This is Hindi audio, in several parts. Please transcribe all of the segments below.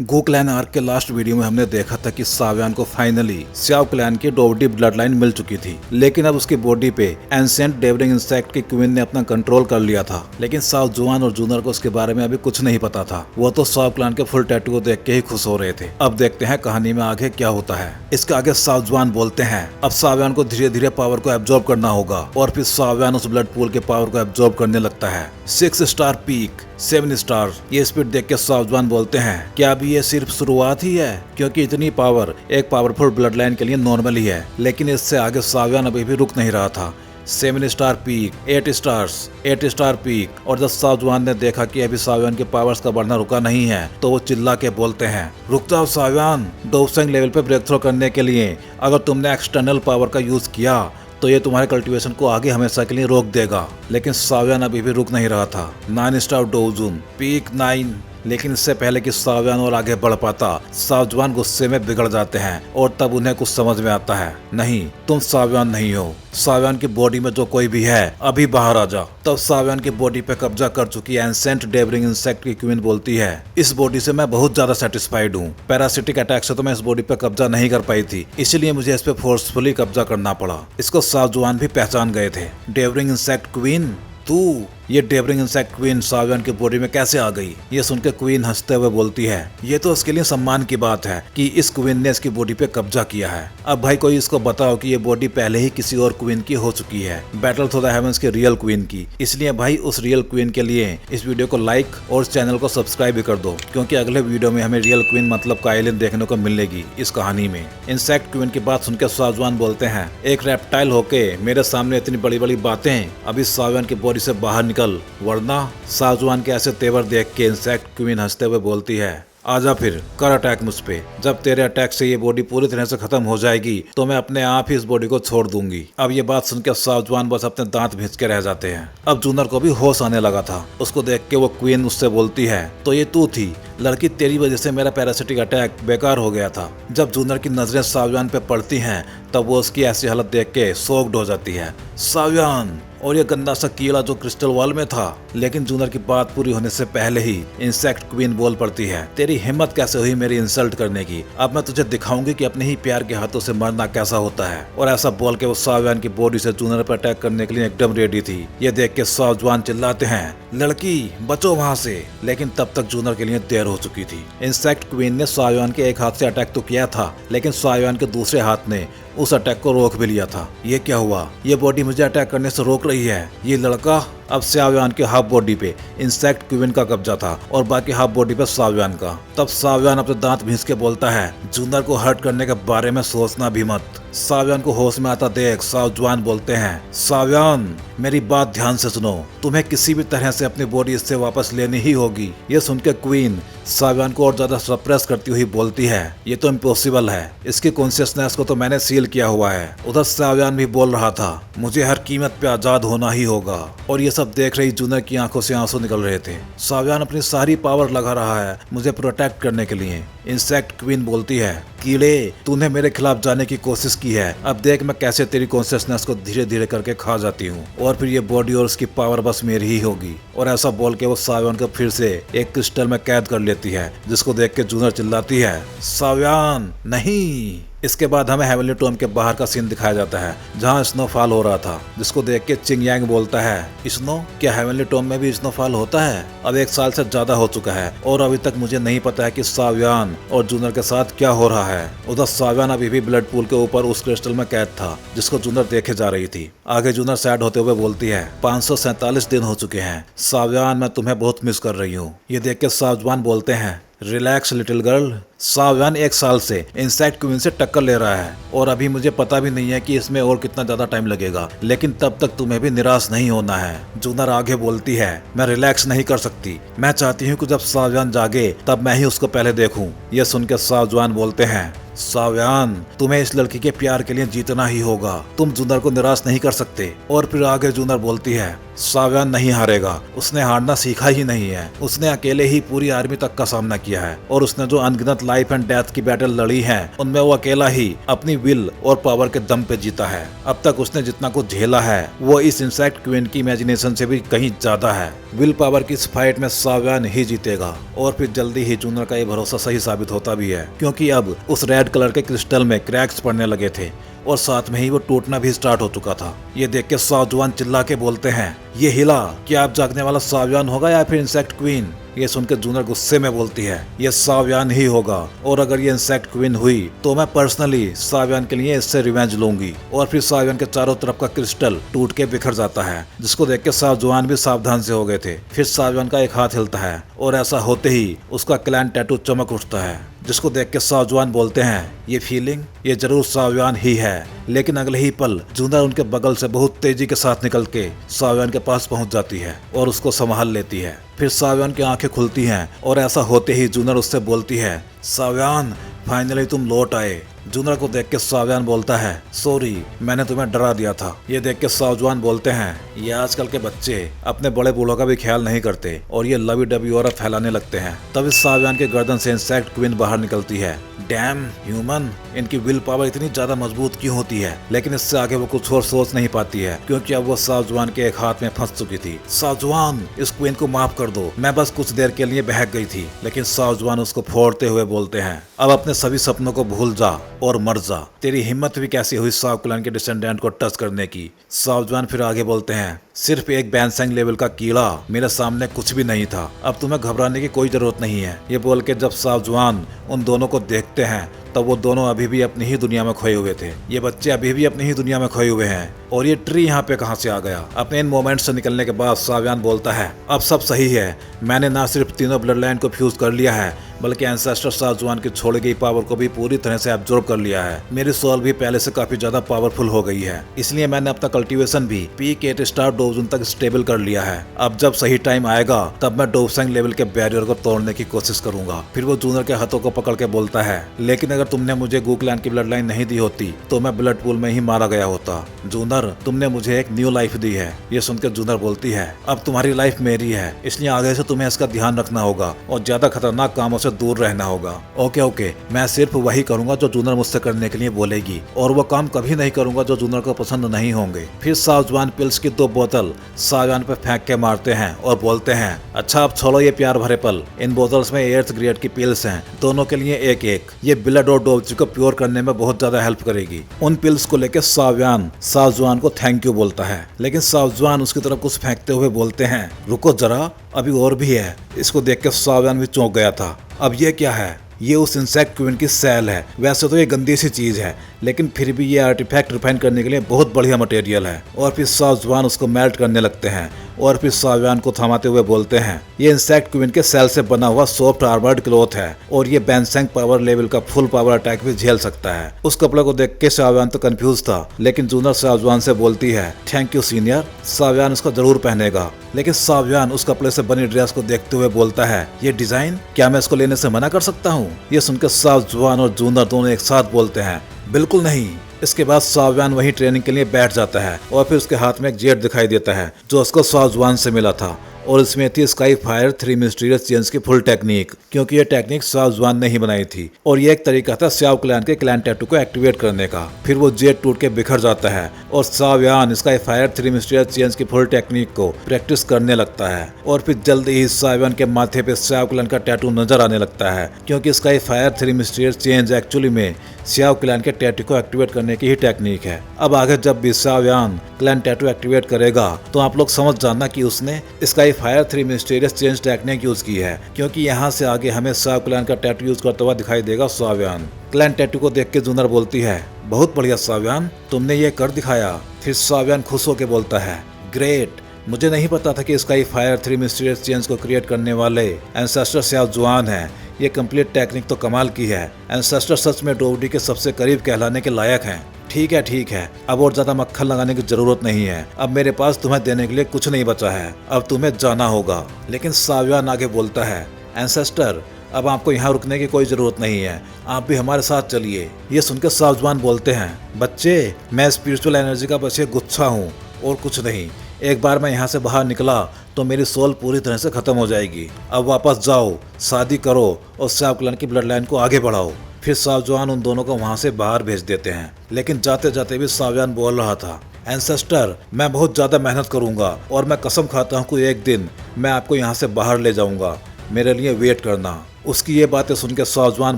गो क्लैन आर्क के लास्ट वीडियो में हमने देखा था कि साव्यान को फाइनली स्याओ क्लैन की डोवडी ब्लड लाइन मिल चुकी थी, लेकिन अब उसकी बॉडी पे एंसेंट डेवरिंग इंसेक्ट की क्वीन ने अपना कंट्रोल कर लिया था। लेकिन साव जुआन और जूनर को उसके बारे में अभी कुछ नहीं पता था। वो तो साव क्लैन के फुल टैटू को देख के ही खुश हो रहे थे। अब देखते हैं कहानी में आगे क्या होता है। इसके आगे साव जुआन बोलते हैं अब साव्यान को धीरे धीरे पावर को एब्जॉर्ब करना होगा, और फिर साव्यान उस ब्लड पूल के पावर को एब्जॉर्ब करने लगता है। 6 स्टार पीक 7 स्टार, ये स्पीड देख के सावधान बोलते हैं क्या अभी ये सिर्फ शुरुआत ही है, क्योंकि इतनी पावर एक पावरफुल ब्लड लाइन के लिए नॉर्मल ही है। लेकिन इससे आगे सावधान अभी भी रुक नहीं रहा था। 7 star peak 8 stars 8 star peak, और जब सावधान ने देखा कि अभी सावधान के पावर्स का बढ़ना रुका नहीं है तो वो चिल्ला के बोलते हैं रुक जाओ सावधान, डोपसेंग लेवल पे ब्रेक थ्रो करने के लिए अगर तुमने एक्सटर्नल पावर का यूज किया तो ये तुम्हारे कल्टीवेशन को आगे हमेशा के लिए रोक देगा। लेकिन साव्यान अभी भी रुक नहीं रहा था। 9 स्टार डोजून पीक 9, लेकिन इससे पहले कि साव्यान और आगे बढ़ पाता सावधान गुस्से में बिगड़ जाते हैं, और तब उन्हें कुछ समझ में आता है नहीं तुम साव्यान नहीं हो, साव्यान की बॉडी में जो कोई भी है अभी बाहर आ जा। तब साव्यान की बॉडी पे कब्जा कर चुकी एंसेंट डेवरिंग इंसेक्ट की क्वीन बोलती है इस बॉडी से मैं बहुत ज्यादा सेटिस्फाइड हूँ। पैरासिटिक अटैक से तो मैं इस बॉडी पे कब्जा नहीं कर पाई थी, इसलिए मुझे इस पे फोर्सफुली कब्जा करना पड़ा। इसको सावजुआन भी पहचान गए थे। डेवरिंग इंसेक्ट क्वीन तू, ये डेवरिंग इंसेक्ट क्वीन साव्यान की बॉडी में कैसे आ गई? ये सुनकर क्वीन हंसते हुए बोलती है ये तो उसके लिए सम्मान की बात है कि इस क्वीन ने इसकी बॉडी पे कब्जा किया है। अब भाई कोई इसको बताओ कि ये बॉडी पहले ही किसी और क्वीन की हो चुकी है, बैटल थ्रू द हेवंस के रियल क्वीन की। इसलिए भाई उस रियल क्वीन के लिए इस वीडियो को लाइक और चैनल को सब्सक्राइब भी कर दो, क्योंकि अगले वीडियो में हमें रियल क्वीन मतलब काइलिन देखने को मिलेगी इस कहानी में। इंसेक्ट क्वीन की बात सुनकर सावधान बोलते हैं एक रेप्टाइल होके मेरे सामने इतनी बड़ी बड़ी बातें, अभी सावधान की बॉडी से बाहर निकल, वरना सावजुआन के ऐसे तेवर देख के इंसेक्ट क्वीन हंसते हुए बोलती है आजा फिर कर अटैक मुझ पे। जब तेरे अटैक से ये बॉडी पूरी तरह से खत्म हो जाएगी तो मैं अपने आप ही इस बॉडी को छोड़ दूंगी। अब ये बात सुनकर सावजुआन बस अपने दांत भींच के रह जाते हैं। अब जूनर को भी होश आने लगा था। उसको देख के वो क्वीन उससे बोलती है तो ये तू थी लड़की, तेरी वजह से मेरा पैरासिटिक अटैक बेकार हो गया था। जब जूनर की नजरें सावयान पे पड़ती हैं तब वो उसकी ऐसी हालत देख के शॉक्ड हो जाती है। सावयान, और ये गंदा सा कीड़ा जो क्रिस्टल वॉल में था। लेकिन जूनर की बात पूरी होने से पहले ही इंसेक्ट क्वीन बोल पड़ती है तेरी हिम्मत कैसे हुई मेरी इंसल्ट करने की, अब मैं तुझे दिखाऊंगी कि अपने ही प्यार के हाथों से मरना कैसा होता है। और ऐसा बोल के वो सावयान की बॉडी से जूनर पर अटैक करने के लिए एकदम रेडी थी। ये देख के सावजान चिल्लाते हैं लड़की बचो वहाँ से, लेकिन तब तक जूनर के लिए देर हो चुकी थी। इंसेक्ट क्वीन ने सावयान के एक हाथ से अटैक तो किया था, लेकिन सावयान के दूसरे हाथ ने उस अटैक को रोक भी लिया था। ये क्या हुआ? ये बॉडी मुझे अटैक करने से रोक रही है। ये लड़का, अब सावयान के हाफ बॉडी पे इंसेक्ट क्वीन का कब्जा था और बाकी हाफ बॉडी पे सावयान का। तब सावयान अपने दांत भींच के बोलता है जूनर को हर्ट करने के बारे में सोचना भी मत। सावयान को होश में आता देख सावजुआन बोलते हैं सावयान मेरी बात ध्यान से सुनो, तुम्हें किसी भी तरह से अपनी बॉडी इससे वापस लेनी ही होगी। ये सुनकर क्वीन सावयान को और ज्यादा सप्रेस करती हुई बोलती है ये तो इम्पॉसिबल है, इसकी कॉन्शियसनेस को तो मैंने सील किया हुआ है। उधर सावयान भी बोल रहा था मुझे हर कीमत पे आजाद होना ही होगा। और ये सब देख रही जूनर की आंखों से आंसू निकल रहे थे। सावयान अपनी सारी पावर लगा रहा है मुझे प्रोटेक्ट करने के लिए। इंसेक्ट क्वीन बोलती है कीड़े तूने मेरे खिलाफ जाने की कोशिश की है, अब देख मैं कैसे तेरी कॉन्शियसनेस को धीरे धीरे करके खा जाती हूँ, और फिर ये बॉडी और उसकी पावर बस मेरी ही होगी। और ऐसा बोल के वो सावयान को फिर से एक क्रिस्टल में कैद कर लेती है, जिसको देख के जूनर चिल्लाती है सावयान नहीं। इसके बाद हमें हेवनली टोम के बाहर का सीन दिखाया जाता है जहां स्नोफॉल हो रहा था, जिसको देख के चिंग यांग बोलता है स्नो, क्या हेवनली टोम में भी स्नोफॉल होता है? अब 1 साल से ज्यादा हो चुका है और अभी तक मुझे नहीं पता है कि सावयान और जूनर के साथ क्या हो रहा है। उधर सावयान अभी भी ब्लड पूल के ऊपर उस क्रिस्टल में कैद था जिसको जूनर देखे जा रही थी। आगे जूनर सैड होते हुए बोलती है 547 दिन हो चुके हैं सावयान, मैं तुम्हें बहुत मिस कर रही हूँ। ये देख के सावयान बोलते हैं रिलैक्स लिटिल गर्ल, सावयान 1 साल से इंसेक्ट क्वीन से टक्कर ले रहा है और अभी मुझे पता भी नहीं है कि इसमें और कितना ज्यादा टाइम लगेगा, लेकिन तब तक तुम्हें भी निराश नहीं होना है। जूनर आगे बोलती है मैं रिलैक्स नहीं कर सकती, मैं चाहती हूँ कि जब सावयान जागे तब मैं ही उसको पहले देखूं। यह सुनकर सावयान बोलते हैं साव्यान, तुम्हें इस लड़की के प्यार के लिए जीतना ही होगा, तुम जूनर को निराश नहीं कर सकते। और फिर आगे जूनर बोलती है, साव्यान नहीं हारेगा, उसने हारना सीखा ही नहीं है, उसने अकेले ही पूरी आर्मी तक का सामना किया है और उसने जो अनगिनत लाइफ एंड डेथ की बैटल लड़ी है उनमें वो अकेला ही अपनी विल और पावर के दम पे जीता है। अब तक उसने जितना कुछ झेला है वो इस इंसेक्ट क्वीन की इमेजिनेशन से भी कहीं ज्यादा है। विल पावर की इस फाइट में साव्यान ही जीतेगा। और फिर जल्दी ही जूनर का ये भरोसा सही साबित होता भी है, क्योंकि अब उस रेड कलर के क्रिस्टल में क्रैक्स पड़ने लगे थे और साथ में ही वो टूटना भी स्टार्ट हो चुका था। ये देख के सावजान चिल्ला के बोलते हैं, ये हिला, क्या अब जागने वाला साव्यान होगा या फिर इंसेक्ट क्वीन? ये सुनकर जूनर गुस्से में बोलती है, ये साव्यान ही होगा, और अगर ये इंसेक्ट क्वीन हुई तो मैं पर्सनली साव्यान के लिए इससे रिवेंज लूंगी। और फिर साव्यान के चारों तरफ का क्रिस्टल टूट के बिखर जाता है, जिसको देख के सावजान भी सावधान से हो गए थे। फिर साव्यान का एक हाथ हिलता है और ऐसा होते ही उसका क्लैन टैटू चमक उठता है, जिसको देख के सावजान बोलते हैं, ये फीलिंग ये जरूर साव्यान ही है। लेकिन अगले ही पल जूनर उनके बगल से बहुत तेजी के साथ निकल के साव्यान के पास पहुंच जाती है और उसको संभाल लेती है। फिर साव्यान की आंखें खुलती हैं और ऐसा होते ही जूनर उससे बोलती है, साव्यान, फाइनली तुम लौट आए। जूनर को देख के साव्यान बोलता है, सॉरी, मैंने तुम्हें डरा दिया था। ये देख के सावजान बोलते हैं, ये आजकल के बच्चे अपने बड़े बूढ़ों का भी ख्याल नहीं करते और ये लवी डबी और फैलाने लगते हैं। तभी साव्यान के गर्दन से इंसेक्ट क्वीन बाहर निकलती है। डैम ह्यूमन, इनकी विल पावर इतनी ज्यादा मजबूत क्यों होती है? लेकिन इससे आगे वो कुछ और सोच नहीं पाती है, क्योंकि अब वो सावजान के एक हाथ में फंस चुकी थी। सावजान, इस क्वीन को माफ कर दो, मैं बस कुछ देर के लिए बहक गई थी। लेकिन सावजान उसको फोड़ते हुए बोलते हैं, अब अपने सभी सपनों को भूल जा और मर जा। तेरी हिम्मत भी कैसी हुई साव क्लैन के डिसेंडेंट को टच करने की? सावजान फिर आगे बोलते हैं, सिर्फ एक बैनसेंग लेवल का कीड़ा मेरे सामने कुछ भी नहीं था, अब तुम्हें घबराने की कोई जरूरत नहीं है। ये बोल के जब सावजान उन दोनों को देखते हैं तब वो दोनों अभी भी अपनी ही दुनिया में खोए हुए थे। ये बच्चे अभी भी अपनी ही दुनिया में खोए हुए हैं और ये ट्री यहाँ पे कहाँ से आ गया? अपने इन मोमेंट्स से निकलने के बाद साव्यान बोलता है, अब सब सही है, मैंने ना सिर्फ तीनों ब्लड लाइन को फ्यूज कर लिया है, बल्कि एंसेस्टर सावजान की छोड़ी गई पावर को भी पूरी तरह से एब्जॉर्ब कर लिया है। मेरी सोल भी पहले से काफी ज्यादा पावरफुल हो गई है, इसलिए मैंने अपना कल्टीवेशन भी पीक 8 स्टार डोवजन तक स्टेबल कर लिया है। अब जब सही टाइम आएगा तब मैं डोवसेंग लेवल के बैरियर को तोड़ने की कोशिश करूंगा। फिर वो जूनर के हाथों को पकड़ के बोलता है, लेकिन अगर तुमने मुझे गू क्लैन की ब्लड लाइन नहीं दी होती तो मैं ब्लड पूल में ही मारा गया होता। जूनर, तुमने मुझे एक न्यू लाइफ दी है। ये सुनकर जूनर बोलती है, अब तुम्हारी लाइफ मेरी है, इसलिए आगे से तुम्हें इसका ध्यान रखना होगा और ज्यादा खतरनाक कामों से दूर रहना होगा। ओके ओके, मैं सिर्फ वही करूंगा जो जूनर मुझसे करने के लिए बोलेगी और वो काम कभी नहीं करूंगा जो जूनर को पसंद नहीं होंगे। फिर सावजान पिल्स की 2 बोतल साव्यान पे फेंक के मारते हैं और बोलते हैं, अच्छा अब छोड़ो ये प्यार भरे पल, इन बोतल्स में 8th ग्रेड की पिल्स हैं, दोनों के लिए एक एक। ये ब्लड और डोज को प्योर करने में बहुत ज्यादा हेल्प करेगी। उन पिल्स को लेकर साव्यान सावजान को थैंक यू बोलता है, लेकिन सावजान उसकी तरफ कुछ फेंकते हुए बोलते हैं, रुको जरा, अभी और भी है। इसको देख के साव्यान भी चौंक गया था। अब ये क्या है? ये उस इंसेक्ट क्वीन की सेल है। वैसे तो ये गंदी सी चीज है, लेकिन फिर भी ये आर्टिफैक्ट रिफाइन करने के लिए बहुत बढ़िया मटेरियल है। और फिर सावजान उसको मेल्ट करने लगते हैं और फिर साव्यान को थमाते हुए बोलते हैं, ये इंसेक्ट क्वीन के सेल से बना हुआ सॉफ्ट आर्मर्ड क्लॉथ है और ये बैनसेंग पावर लेवल का फुल पावर अटैक भी झेल सकता है। उस कपड़े को देख के साव्यान तो कंफ्यूज था, लेकिन जूनर सावजान से बोलती है, थैंक यू सीनियर, साव्यान उसको जरूर पहनेगा। लेकिन साव्यान उस कपड़े से बनी ड्रेस को देखते हुए बोलता है, ये डिजाइन, क्या मैं इसको लेने से मना कर सकता हूँ? ये सुनकर सावजान और जूनर दोनों एक साथ बोलते हैं, बिल्कुल नहीं। इसके बाद साव्यान वही ट्रेनिंग के लिए बैठ जाता है और फिर उसके हाथ में एक जेट दिखाई देता है जो उसको सावजान से मिला था और इसमें थी स्काई फायर 3 मिस्टीरियस चेंज की फुल टेक्निक, क्योंकि ये टेक्निक सावजान ने ही बनाई थी और ये एक तरीका था स्याओ क्लैन के क्लैन टैटू को एक्टिवेट करने का। फिर वो जेट टूट के बिखर जाता है और साव्यान स्काई फायर 3 मिस्टीरियस चेंज की फुल टेक्निक को प्रैक्टिस करने लगता है और फिर जल्दी ही साव्यान के माथे पे स्याओ क्लैन का टैटू नजर आने लगता है, क्योंकि sky fire 3 mysterious change actually में स्याओ क्लैन के टैटू को एक्टिवेट करने की ही टेक्निक है। अब आगे जब भी साव्यान क्लैन टैटू एक्टिवेट करेगा तो आप लोग समझ जाना कि उसने sky fire 3 mysterious change technique use की है, क्योंकि यहाँ से आगे हमें स्याओ क्लैन का टैटू यूज करता हुआ दिखाई देगा साव्यान। क्लैन टैटू को देख के जूनर बोलती है, बहुत बढ़िया साव्यान, तुमने ये कर दिखाया। फिर साव्यान खुश होकर बोलता है, ग्रेट, मुझे नहीं पता था कि स्काई फायर 3 मिस्टीरियस चेंज को क्रिएट करने वाले एंसेस्टर सावजान हैं। ये कंप्लीट टेक्निक तो कमाल की है। एंसेस्टर सच में डोवडी के सबसे करीब कहलाने के लायक हैं। ठीक है, अब और ज्यादा मक्खन लगाने की जरूरत नहीं है। अब मेरे पास तुम्हें देने के लिए कुछ नहीं बचा है, अब तुम्हें जाना होगा। लेकिन साव्यान आगे बोलता है, एंसेस्टर, अब आपको यहाँ रुकने की कोई जरूरत नहीं है, आप भी हमारे साथ चलिए। ये सुनकर सावजान बोलते हैं, बच्चे मैं स्पिरिचुअल एनर्जी का बस एक गुच्छा हूँ और कुछ नहीं। एक बार मैं यहाँ से बाहर निकला तो मेरी सोल पूरी तरह से खत्म हो जाएगी। अब वापस जाओ, शादी करो और श्याव क्लैन की ब्लड लाइन को आगे बढ़ाओ। फिर सावजान उन दोनों को वहाँ से बाहर भेज देते हैं। लेकिन जाते जाते भी सावजान बोल रहा था, एंसेस्टर मैं बहुत ज्यादा मेहनत करूंगा और मैं कसम खाता हूँ कि एक दिन मैं आपको यहाँ से बाहर ले जाऊंगा, मेरे लिए वेट करना। उसकी ये बातें सुनकर सावजान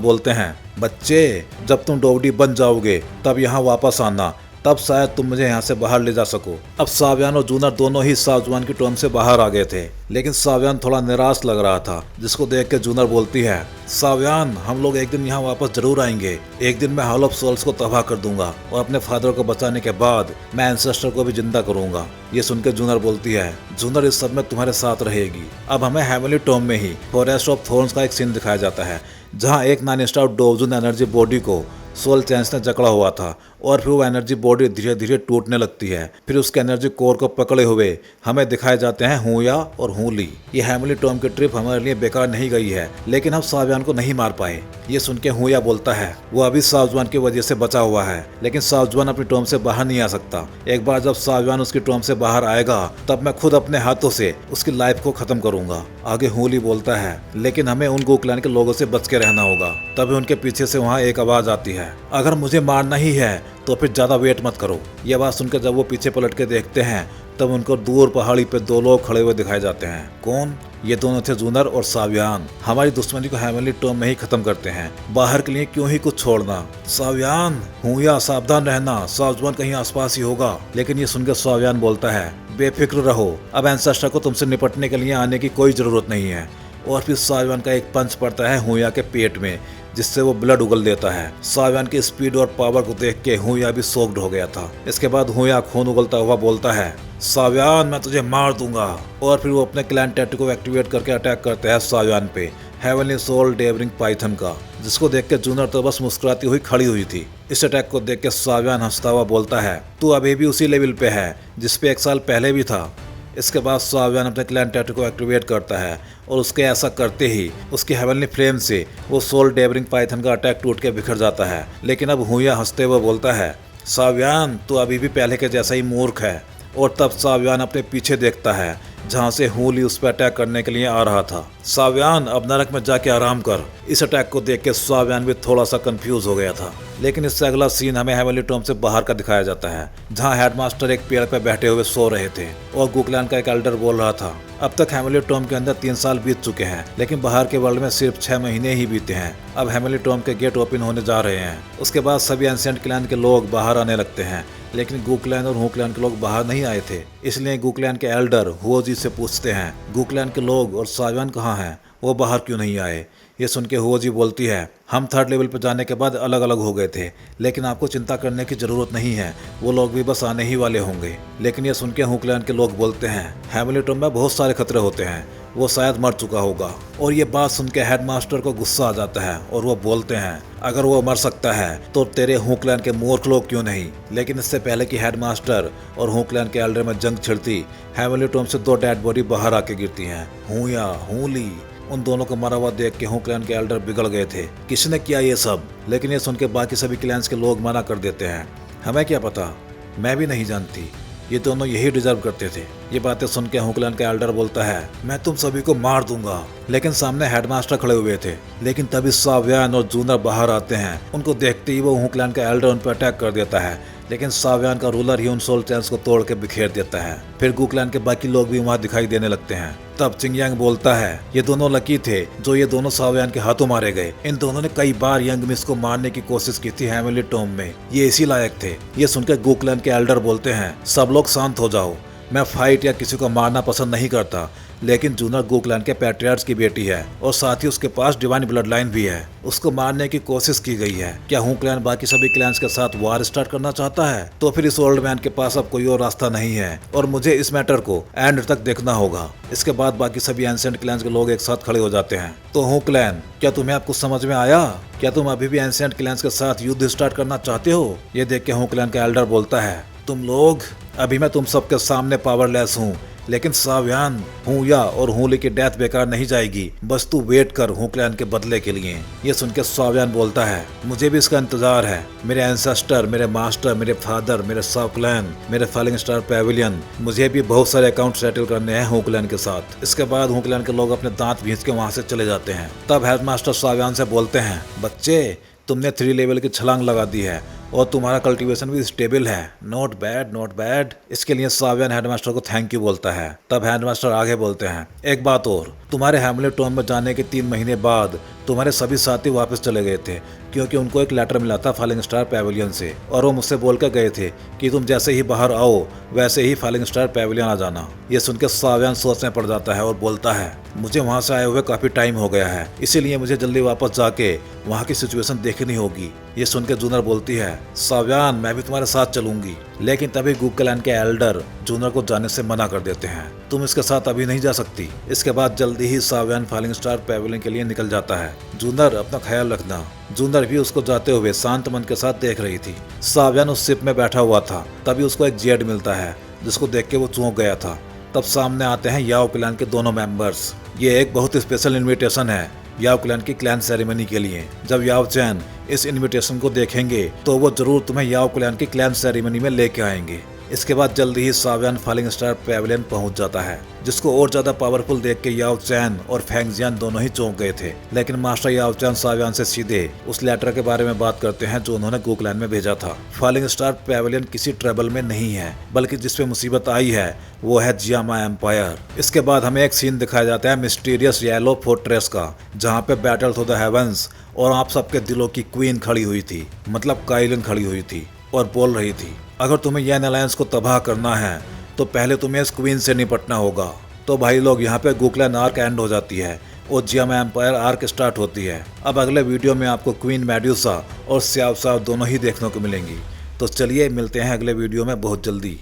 बोलते हैं, बच्चे जब तुम डोवडी बन जाओगे तब यहाँ वापस आना, तब शायद तुम मुझे यहाँ से बाहर ले जा सको। अब सावयान और जूनर दोनों ही सावजान की टॉम से बाहर आ गए थे, लेकिन सावयान थोड़ा निराश लग रहा था, जिसको देख के जूनर बोलती है, सावयान हम लोग एक दिन यहाँ वापस जरूर आएंगे। एक दिन मैं हॉल ऑफ सोल्स को तबाह कर दूंगा और अपने फादर को बचाने के बाद मैं एंसेस्टर को भी जिंदा करूंगा। ये सुनकर जूनर बोलती है, जूनर इस सब में तुम्हारे साथ रहेगी। अब हमें हेवनली टॉम में ही फॉरेस्ट ऑफ थॉर्न्स का एक सीन दिखाया जाता है, जहाँ एक नॉन स्टॉप डोवजुन एनर्जी बॉडी को सोल चैंस ने जकड़ा हुआ था और फिर वो एनर्जी बॉडी धीरे धीरे टूटने लगती है। फिर उसके एनर्जी कोर को पकड़े हुए हमें दिखाए जाते हैं हुया और हुली। ये हेवनली टॉम की ट्रिप हमारे लिए बेकार नहीं गई है, लेकिन हम सावजान को नहीं मार पाए। ये सुन के हुया बोलता है, वो अभी सावजान की वजह से बचा हुआ है, लेकिन सावजान अपनी टॉम से बाहर नहीं आ सकता। एक बार जब सावजान उसकी टॉम से बाहर आएगा तब मैं खुद अपने हाथों से उसकी लाइफ को खत्म करूंगा। आगे हुली बोलता है, लेकिन हमें उन गोक्लैन के लोगों से बच के रहना होगा। तभी उनके पीछे से वहाँ एक आवाज आती है, अगर मुझे मारना ही है तो फिर ज्यादा वेट मत करो। ये बात सुनकर जब वो पीछे पलट के देखते हैं तब उनको दूर पहाड़ी पे दो लोग खड़े हुए दिखाई जाते हैं। कौन? ये दोनों थे जूनर और सावयान। हमारी दुश्मनी को हेवनली टॉम में ही खत्म करते हैं, बाहर के लिए क्यों ही कुछ छोड़ना। सावयान हुया सावधान रहना, सावजान कहीं आसपास ही होगा। लेकिन ये सुनकर सावयान बोलता है, बेफिक्र रहो, अब एंसेस्टर को तुमसे निपटने के लिए आने की कोई जरूरत नहीं है। और फिर सावयान का एक पंच पड़ता है हुया के पेट में, जिससे वो ब्लड उगल देता है। सावयान की स्पीड और पावर को देख के हुया भी शॉक्ड हो गया था। इसके बाद हुया खून उगलता हुआ बोलता है, सावयान मैं तुझे मार दूंगा। और फिर वो अपने क्लैन टैटू को एक्टिवेट करके अटैक करते हैं सावयान पे, हेवनली सोल डेवरिंग पाइथन का, जिसको देख के जूनर तो बस मुस्कुराती हुई खड़ी हुई थी। इस अटैक को देख के सावयान हंसता हुआ बोलता है, तू अभी भी उसी लेवल पे है जिसपे एक साल पहले भी था। इसके बाद सावयान अपने क्लैन टैटू को एक्टिवेट करता है और उसके ऐसा करते ही उसकी हेवनली फ्लेम से वो सोल डेवरिंग पाइथन का अटैक टूट के बिखर जाता है। लेकिन अब हुया हंसते हुए बोलता है, सावयान तू अभी भी पहले के जैसा ही मूर्ख है। और तब सावयान अपने पीछे देखता है जहाँ से हुली उस पर अटैक करने के लिए आ रहा था। सावयान अब नरक में जाके आराम कर। इस अटैक को देख के सावयान भी थोड़ा सा कंफ्यूज हो गया था। लेकिन इससे अगला सीन हमें हेवनली टॉम से बाहर का दिखाया जाता है, जहाँ हेडमास्टर एक पेड़ पर बैठे हुए सो रहे थे और गोक्लैन का एक एल्डर बोल रहा था, अब तक हेवनली टॉम के अंदर 3 साल बीत चुके हैं, लेकिन बाहर के वर्ल्ड में सिर्फ 6 महीने ही बीते हैं। अब हेवनली टॉम के गेट ओपन होने जा रहे हैं। उसके बाद सभी एंशिएंट क्लैन के लोग बाहर आने लगते हैं, लेकिन गोक्लैन और हुक्लैन के लोग बाहर नहीं आए थे। इसलिए गोक्लैन के एल्डर हुओजी से पूछते हैं, गोक्लैन के लोग और सावयान कहाँ हैं, वो बाहर क्यों नहीं आए। ये सुन के हुओजी बोलती है, हम 3rd लेवल पर जाने के बाद अलग अलग हो गए थे, लेकिन आपको चिंता करने की जरूरत नहीं है, वो लोग भी बस आने ही वाले होंगे। लेकिन ये सुन के हुक्लैन के लोग बोलते हैं, हेवनली टॉम में बहुत सारे खतरे होते हैं, वो शायद मर चुका होगा। और ये बात सुन के हेडमास्टर को गुस्सा आ जाता है और वो बोलते हैं, अगर वो मर सकता है तो तेरे हुक्लैन के मूर्ख लोग क्यों नहीं। लेकिन इससे पहले कि हेडमास्टर और हुक्लैन के एल्डर में जंग छिड़ती, हेवनली टॉम से 2 डेड बॉडी बाहर आके गिरती हैं। हुया हुली उन दोनों को मरा हुआ देख के हुक्लैन के एल्डर बिगड़ गए थे, किसने किया ये सब। लेकिन ये सुन के बाकी सभी क्लैंस के लोग मना कर देते हैं, हमें क्या पता, मैं भी नहीं जानती, ये दोनों यही डिजर्व करते थे। ये बातें सुन के हुक्लैन का एल्डर बोलता है, मैं तुम सभी को मार दूंगा। लेकिन सामने हेडमास्टर खड़े हुए थे। लेकिन तभी सावयान और जूनर बाहर आते हैं। उनको देखते ही वो हुक्लैन का एल्डर उन पर अटैक कर देता है, लेकिन सावयान का रूलर ही उन सोल चैंस को तोड़ के बिखेर देता है। फिर गोक्लैन के बाकी लोग भी वहाँ दिखाई देने लगते हैं। तब चिंगयांग बोलता है, ये दोनों लकी थे जो ये दोनों सावयान के हाथों मारे गए। इन दोनों ने कई बार यंग मिस को मारने की कोशिश की थी हेवनली टॉम में, ये इसी लायक थे। ये सुनकर गोक्लैन के एल्डर बोलते हैं, सब लोग शांत हो जाओ, मैं फाइट या किसी को मारना पसंद नहीं करता, लेकिन जूनर गोक्लैन के पैट्रियार्च की बेटी है और साथ ही उसके पास डिवाइन ब्लड लाइन भी है, उसको मारने की कोशिश की गई है। क्या हुक्लैन बाकी सभी क्लैंस के साथ वार स्टार्ट करना चाहता है? तो फिर इस ओल्ड मैन के पास अब कोई और रास्ता नहीं है और मुझे इस मैटर को एंड तक देखना होगा। इसके बाद बाकी सभी एंशिएंट क्लैंस के लोग एक साथ खड़े हो जाते हैं। तो हुक्लैन, क्या तुम्हें अब कुछ समझ में आया? क्या तुम अभी भी एंशिएंट क्लैंस के साथ युद्ध स्टार्ट करना चाहते हो? ये देख के हुक्लैन का एल्डर बोलता है, तुम लोग, अभी मैं तुम सबके सामने पावरलेस हूँ, लेकिन साव्यान, हुया और हुली की डेथ बेकार नहीं जाएगी, बस तू वेट कर हू क्लैन के बदले के लिए। ये सुन के साव्यान बोलता है, मुझे भी इसका इंतजार है। मेरे एंसेस्टर, मेरे मास्टर, मेरे फादर, मेरे साव क्लैन, मेरे फॉलिंग स्टार पैविलियन, मुझे भी बहुत सारे अकाउंट सेटल करने हैं हू क्लैन के साथ। इसके बाद हू क्लैन के लोग अपने दांत भींच के वहां से चले जाते हैं। तब हेडमास्टर साव्यान से बोलते हैं, बच्चे तुमने 3 लेवल की छलांग लगा दी है और तुम्हारा कल्टीवेशन भी स्टेबल है। Not bad, not bad. इसके लिए साव्यान हेडमास्टर को थैंक यू बोलता है। तब हेडमास्टर आगे बोलते हैं, एक बात और, तुम्हारे हैमलेट टॉम में जाने के 3 महीने बाद तुम्हारे सभी साथी वापस चले गए थे, क्योंकि उनको एक लेटर मिला था फॉलिंग स्टार पैविलियन से, और वो मुझसे बोल कर गए थे कि तुम जैसे ही बाहर आओ वैसे ही फॉलिंग स्टार पैविलियन आ जाना। ये सुनकर साव्यान सोच में पड़ जाता है और बोलता है, मुझे वहां से आए हुए काफी टाइम हो गया है, इसीलिए मुझे जल्दी वापस जाके वहाँ की सिचुएशन देखनी होगी। ये सुनकर जूनर बोलती है, साव्यान मैं भी तुम्हारे साथ चलूंगी। लेकिन तभी गू क्लैन के एल्डर जूनर को जाने से मना कर देते हैं, तुम इसके साथ अभी नहीं जा सकती। इसके बाद जल्दी ही साव्यान फॉलिंग स्टार पैविलियन के लिए निकल जाता है। जूनर अपना ख्याल रखना। जूनर भी उसको जाते हुए शांत मन के साथ देख रही थी। साव्यान उस शिप में बैठा हुआ था, तभी उसको एक जेड मिलता है जिसको देख के वो चौंक गया था। तब सामने आते हैं याओ क्लैन के दोनों मेंबर्स। ये एक बहुत स्पेशल इनविटेशन है याओ क्लैन की क्लैन सेरेमनी के लिए। जब याओ चैन इस इनविटेशन को देखेंगे तो वो जरूर तुम्हें याओ क्लैन की क्लैन सेरेमनी में लेके आएंगे। इसके बाद जल्दी ही साव्यान फॉलिंग स्टार पैविलियन पहुंच जाता है, जिसको और ज्यादा पावरफुल देख के याओ चैन और फेंगजियान दोनों ही चौंक गए थे। लेकिन मास्टर याओ चैन साव्यान से सीधे उस लेटर के बारे में बात करते हैं जो उन्होंने गू क्लैन में भेजा था। फॉलिंग स्टार पैविलियन किसी ट्रबल में नहीं है, बल्कि जिसपे मुसीबत आई है वो है जियामा एम्पायर। इसके बाद हमें एक सीन दिखाया जाता है मिस्टीरियस येलो फोर्ट्रेस का, जहाँ पे बैटल थ्रू द हेवंस और आप सबके दिलों की क्वीन खड़ी हुई थी, मतलब काइलिन खड़ी हुई थी और बोल रही थी, अगर तुम्हें यन अलायंस को तबाह करना है तो पहले तुम्हें इस क्वीन से निपटना होगा। तो भाई लोग यहाँ पे गू क्लैन आर्क एंड हो जाती है और जियामा एम्पायर आर्क स्टार्ट होती है। अब अगले वीडियो में आपको क्वीन मेड्यूसा और स्याव साव दोनों ही देखने को मिलेंगी। तो चलिए मिलते हैं अगले वीडियो में बहुत जल्दी।